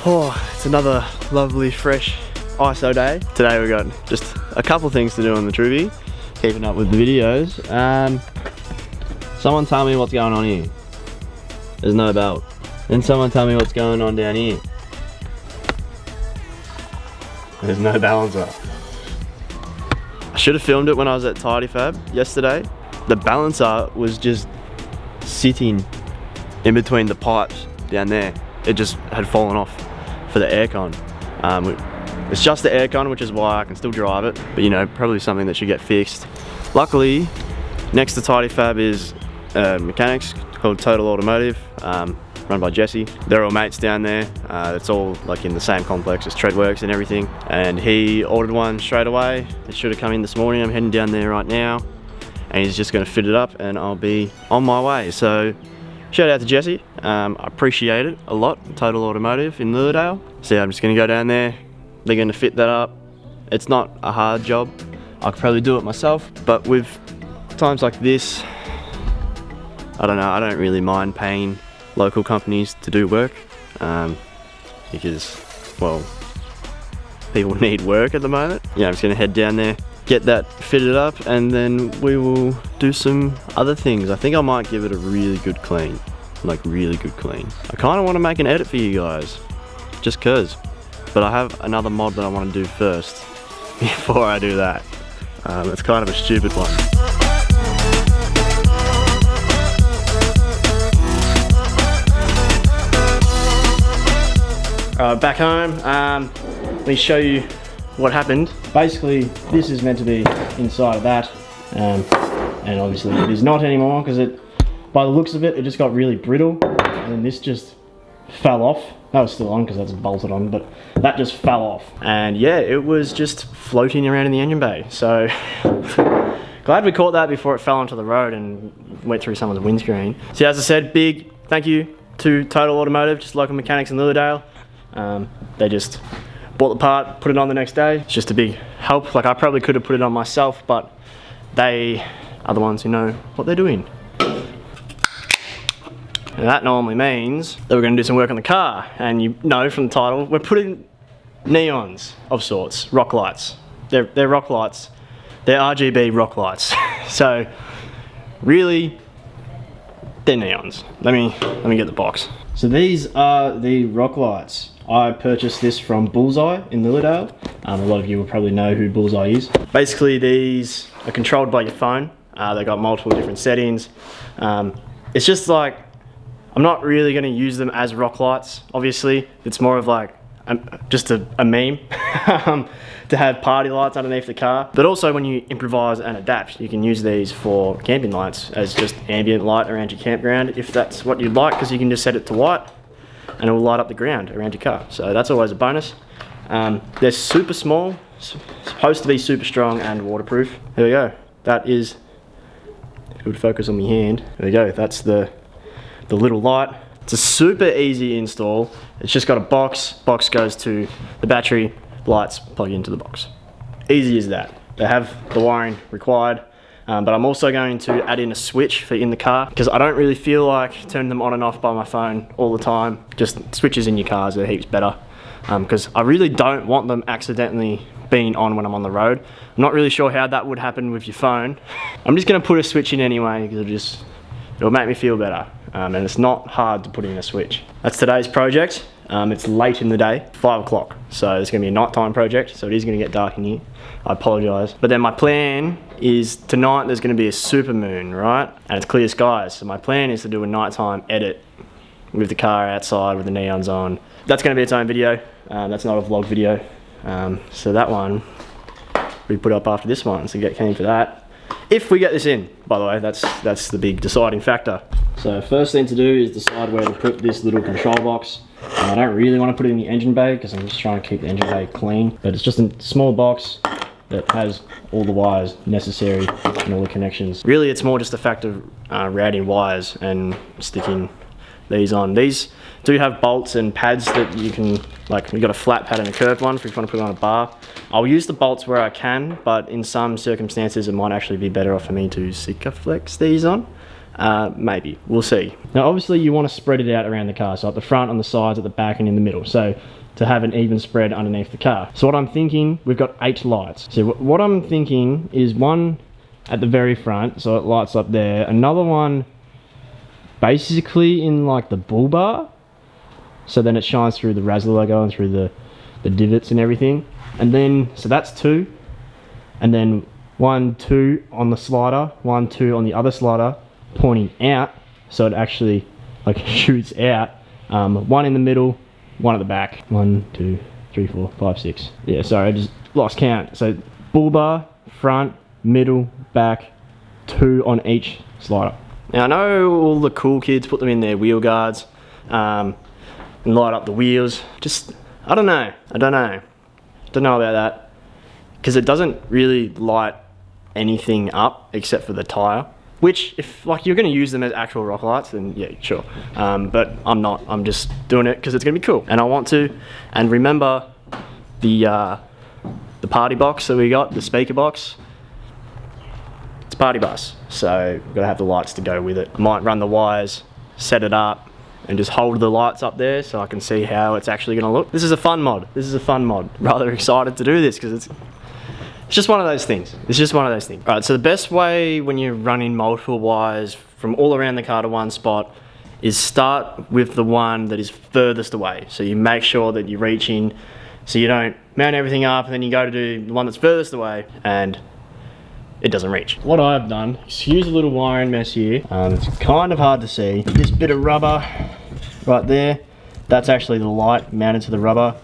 Oh, it's another lovely fresh ISO day. Today we've got just a couple things to do on the Truby, keeping up with the videos. Someone tell me what's going on here. There's no belt. Then someone tell me what's going on down here. There's no balancer. I should have filmed it when I was at Tidy Fab yesterday. The balancer was just sitting in between the pipes down there. It just had fallen off for the aircon. It's just the aircon, which is why I can still drive it, but you know, probably something that should get fixed. Luckily, next to Tidy Fab is mechanics called Total Automotive, run by Jesse. They're all mates down there. It's all like in the same complex as Treadworks and everything. And he ordered one straight away. It should have come in this morning. I'm heading down there right now, and he's just gonna fit it up and I'll be on my way. So shout out to Jesse. I appreciate it a lot. Total Automotive in Lilydale. So yeah, I'm just gonna go down there. They're gonna fit that up. It's not a hard job. I could probably do it myself, but with times like this, I don't know, I don't really mind paying local companies to do work because, well, people need work at the moment. Yeah, I'm just gonna head down there, get that fitted up, and then we will do some other things. I think I might give it a really good clean, like really good clean. I kind of want to make an edit for you guys, just cause, but I have another mod that I want to do first before I do that. It's kind of a stupid one. Back home, let me show you what happened. Basically, this is meant to be inside of that, and obviously it is not anymore because it, by the looks of it, it just got really brittle, and then this just fell off. That was still on because that's bolted on, but that just fell off. And yeah, it was just floating around in the engine bay. So glad we caught that before it fell onto the road and went through someone's windscreen. So as I said, big thank you to Total Automotive, just local mechanics in Lilydale. They just bought the part, put it on the next day. It's just a big help. Like, I probably could have put it on myself, but they are the ones who know what they're doing. And that normally means that we're going to do some work on the car. And you know from the title, we're putting neons of sorts, rock lights. They're rock lights. They're RGB rock lights. So really, they're neons. Let me get the box. So these are the rock lights. I purchased this from Bullseye in Lilydale. A lot of you will probably know who Bullseye is. Basically, these are controlled by your phone. They've got multiple different settings. It's just like, I'm not really going to use them as rock lights, obviously. It's more of like just a meme to have party lights underneath the car. But also when you improvise and adapt, you can use these for camping lights as just ambient light around your campground if that's what you'd like, because you can just set it to white and it will light up the ground around your car. So that's always a bonus. They're super small, supposed to be super strong and waterproof. There we go. That is, if it would focus on my hand, there we go. That's the little light. It's a super easy install. It's just got a box goes to the battery, lights plug into the box. Easy as that. They have the wiring required, but I'm also going to add in a switch for in the car because I don't really feel like turning them on and off by my phone all the time. Just switches in your cars are heaps better because I really don't want them accidentally being on when I'm on the road. I'm not really sure how that would happen with your phone. I'm just gonna put a switch in anyway because it'll make me feel better. And it's not hard to put in a switch. That's today's project. It's late in the day, 5 o'clock. So it's gonna be a nighttime project, so it is gonna get dark in here. I apologize. But then my plan is tonight there's gonna be a super moon, right? And it's clear skies. So my plan is to do a nighttime edit with the car outside with the neons on. That's gonna be its own video. That's not a vlog video. So that one we put up after this one, so get keen for that. If we get this in, by the way, that's the big deciding factor. So first thing to do is decide where to put this little control box. I don't really want to put it in the engine bay because I'm just trying to keep the engine bay clean. But it's just a small box that has all the wires necessary and all the connections. Really, it's more just a fact of routing wires and sticking these on. These do have bolts and pads that you can, like, you've got a flat pad and a curved one if you want to put it on a bar. I'll use the bolts where I can, but in some circumstances it might actually be better off for me to Sikaflex these on. Maybe, we'll see. Now obviously you want to spread it out around the car, so at the front, on the sides, at the back and in the middle, so to have an even spread underneath the car. So what I'm thinking, we've got 8 lights. So what I'm thinking is one at the very front, so it lights up there, another one basically in like the bull bar, so then it shines through the Razzler logo and through the divots and everything. And then, so that's 2, and then 1, 2 on the slider, 1, 2 on the other slider, pointing out, so it actually like shoots out. 1 in the middle, 1 at the back. 1, 2, 3, 4, 5, 6. Yeah, sorry, I just lost count. So bull bar, front, middle, back, 2 on each slider. Now I know all the cool kids put them in their wheel guards and light up the wheels. Just, I don't know about that, because it doesn't really light anything up except for the tire. Which, if like you're going to use them as actual rock lights, then yeah, sure. But I'm not. I'm just doing it because it's going to be cool, and I want to. And remember the party box that we got, the speaker box. It's a party bus, so we've got to have the lights to go with it. Might run the wires, set it up, and just hold the lights up there so I can see how it's actually going to look. This is a fun mod. Rather excited to do this because it's just one of those things. Alright, so the best way when you're running multiple wires from all around the car to one spot is start with the one that is furthest away. So you make sure that you reach in, so you don't mount everything up and then you go to do the one that's furthest away and it doesn't reach. What I've done is use a little wiring mess here. It's kind of hard to see. This bit of rubber right there, that's actually the light mounted to the rubber.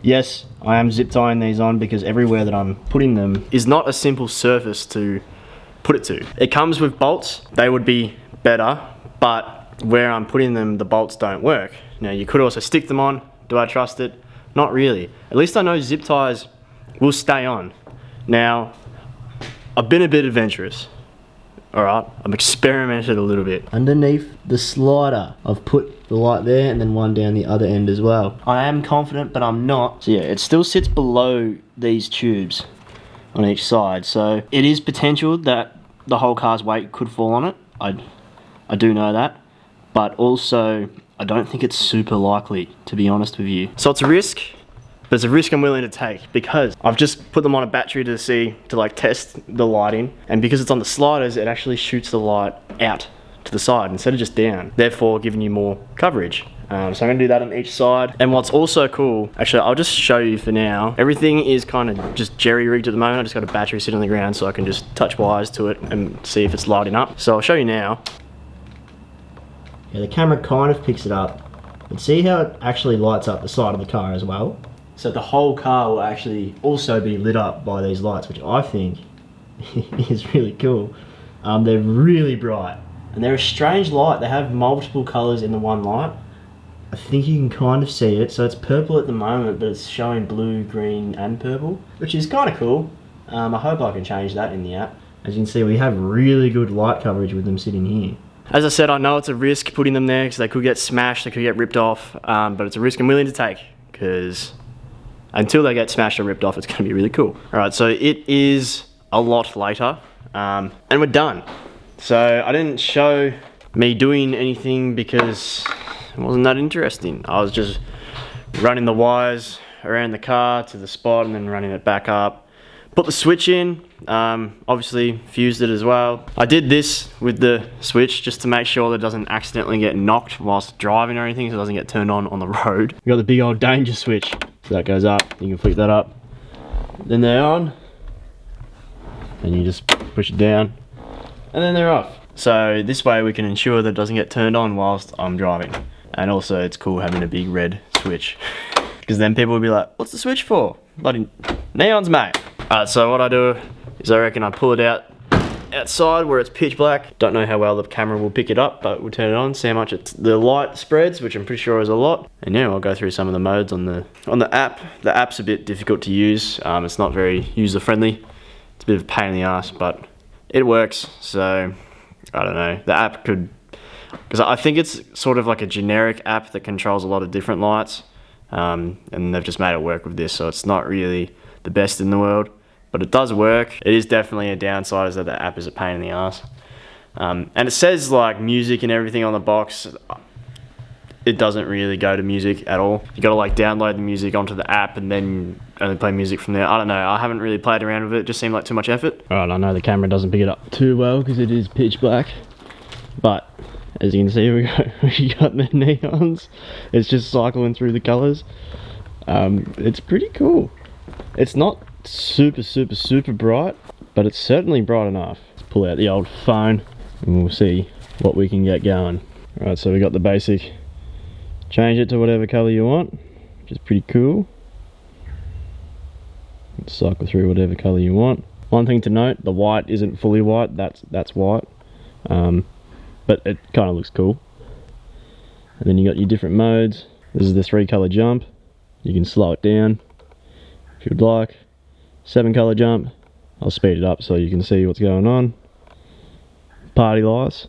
Yes, I am zip tying these on because everywhere that I'm putting them is not a simple surface to put it to. It comes with bolts. They would be better, but where I'm putting them, the bolts don't work. Now you could also stick them on. Do I trust it? Not really. At least I know zip ties will stay on. Now, I've been a bit adventurous. Alright, I've experimented a little bit. Underneath the slider, I've put the light there and then one down the other end as well. I am confident, but I'm not. So yeah, it still sits below these tubes on each side. So it is potential that the whole car's weight could fall on it. I do know that. But also, I don't think it's super likely, to be honest with you. So it's a risk, but it's a risk I'm willing to take because I've just put them on a battery to like test the lighting, and because it's on the sliders, it actually shoots the light out to the side instead of just down, therefore giving you more coverage. So I'm gonna do that on each side. And what's also cool, actually I'll just show you for now, everything is kind of just jerry-rigged at the moment. I just got a battery sitting on the ground so I can just touch wires to it and see if it's lighting up. So I'll show you now. Yeah, the camera kind of picks it up, but see how it actually lights up the side of the car as well? So the whole car will actually also be lit up by these lights, which I think is really cool. They're really bright. And they're a strange light. They have multiple colours in the one light. I think you can kind of see it. So it's purple at the moment, but it's showing blue, green and purple, which is kind of cool. I hope I can change that in the app. As you can see, we have really good light coverage with them sitting here. As I said, I know it's a risk putting them there because they could get smashed, they could get ripped off, but it's a risk I'm willing to take because until they get smashed or ripped off, it's going to be really cool. Alright, so it is a lot later, and we're done. So I didn't show me doing anything because it wasn't that interesting. I was just running the wires around the car to the spot and then running it back up. Put the switch in, obviously fused it as well. I did this with the switch just to make sure that it doesn't accidentally get knocked whilst driving or anything, so it doesn't get turned on the road. We got the big old danger switch. So that goes up, you can flick that up. Then they're on, and you just push it down, and then they're off. So this way we can ensure that it doesn't get turned on whilst I'm driving. And also it's cool having a big red switch, because then people will be like, what's the switch for? Bloody neons, mate. Alright, so what I do is I reckon I pull it out outside where it's pitch black. Don't know how well the camera will pick it up, but we'll turn it on, see how much the light spreads, which I'm pretty sure is a lot. And yeah, I'll go through some of the modes on the app. The app's a bit difficult to use. It's not very user friendly. It's a bit of a pain in the ass, but it works. So I don't know. The app could, because I think it's sort of like a generic app that controls a lot of different lights, and they've just made it work with this. So it's not really the best in the world, but it does work. It is definitely a downside, is that the app is a pain in the ass. And it says like music and everything on the box. It doesn't really go to music at all. You gotta like download the music onto the app and then only play music from there. I don't know, I haven't really played around with it. It just seemed like too much effort. Alright, I know the camera doesn't pick it up too well because it is pitch black, but as you can see, we got the neons. It's just cycling through the colours. It's pretty cool. It's not super bright, but it's certainly bright enough. Let's pull out the old phone and we'll see what we can get going. Alright, so we got the basic. Change it to whatever colour you want, which is pretty cool. Cycle through whatever colour you want. One thing to note, the white isn't fully white, that's white. But it kind of looks cool. And then you got your different modes. This is the 3 colour jump. You can slow it down if you'd like. 7 colour jump. I'll speed it up so you can see what's going on. Party lights.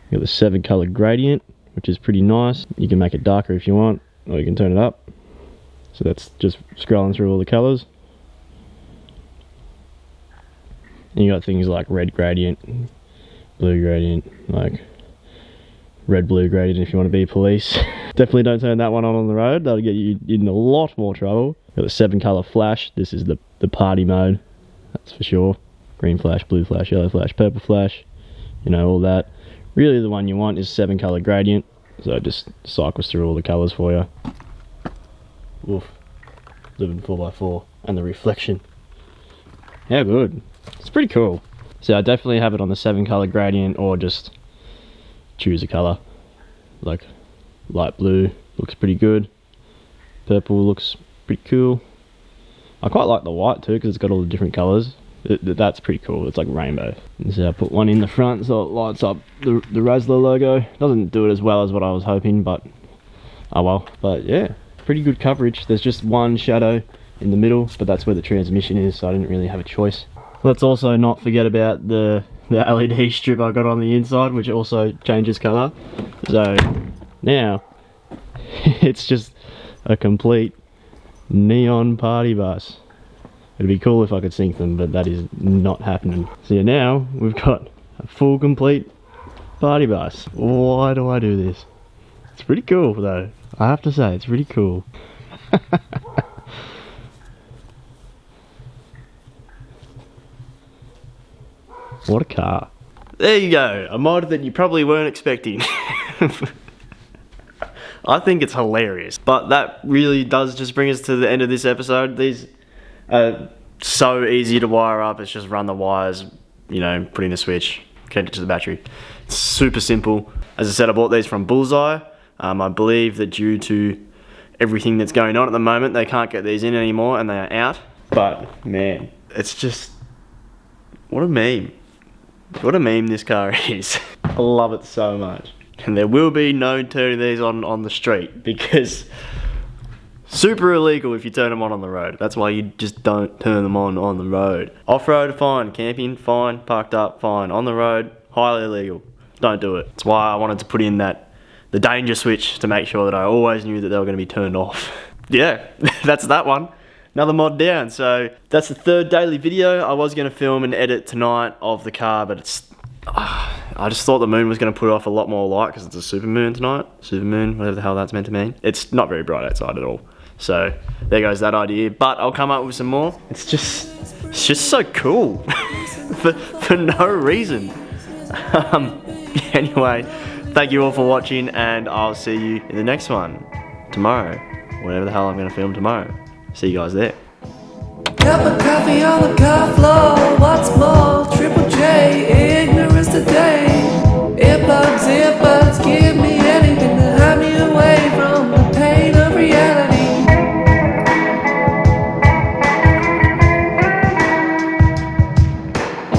You got the 7 colour gradient, which is pretty nice. You can make it darker if you want, or you can turn it up. So that's just scrolling through all the colours. And you got things like red gradient, blue gradient, like red blue gradient if you want to be police. Definitely don't turn that one on the road, that'll get you in a lot more trouble. Got the 7 colour flash. This is the party mode, that's for sure. Green flash, blue flash, yellow flash, purple flash, you know, all that. Really the one you want is 7 colour gradient, so it just cycles through all the colours for you. Oof, living 4x4 and the reflection. How good. It's pretty cool. So I definitely have it on the 7 colour gradient, or just choose a colour. Like light blue looks pretty good. Purple looks pretty cool. I quite like the white too because it's got all the different colours. That's pretty cool. It's like rainbow. And so I put one in the front so it lights up the Razzler logo. Doesn't do it as well as what I was hoping, but oh well. But yeah, pretty good coverage. There's just one shadow in the middle, but that's where the transmission is, so I didn't really have a choice. Let's also not forget about the LED strip I got on the inside, which also changes colour. So now it's just a complete neon party bus. It'd be cool if I could sync them, but that is not happening. So yeah, now we've got a full complete party bus. Why do I do this? It's pretty cool though. I have to say, it's pretty cool. What a car. There you go, a mod that you probably weren't expecting. I think it's hilarious. But that really does just bring us to the end of this episode. These are so easy to wire up. It's just run the wires, you know, put in a switch, connect it to the battery. It's super simple. As I said, I bought these from Bullseye. I believe that due to everything that's going on at the moment, they can't get these in anymore and they are out. But man, it's just, what a meme. What a meme this car is. I love it so much. And there will be no turning these on the street, because super illegal if you turn them on the road. That's why you just don't turn them on the road. Off-road, fine. Camping, fine. Parked up, fine. On the road, highly illegal. Don't do it. That's why I wanted to put in the danger switch to make sure that I always knew that they were going to be turned off. Yeah, that's that one. Another mod down. So that's the 3rd daily video. I was going to film and edit tonight of the car, but it's I just thought the moon was going to put off a lot more light because it's a super moon tonight. Super moon, whatever the hell that's meant to mean. It's not very bright outside at all. So there goes that idea. But I'll come up with some more. It's just so cool for no reason. Anyway, thank you all for watching, and I'll see you in the next one tomorrow. Whatever the hell I'm going to film tomorrow. See you guys there. Cup of coffee on the car floor.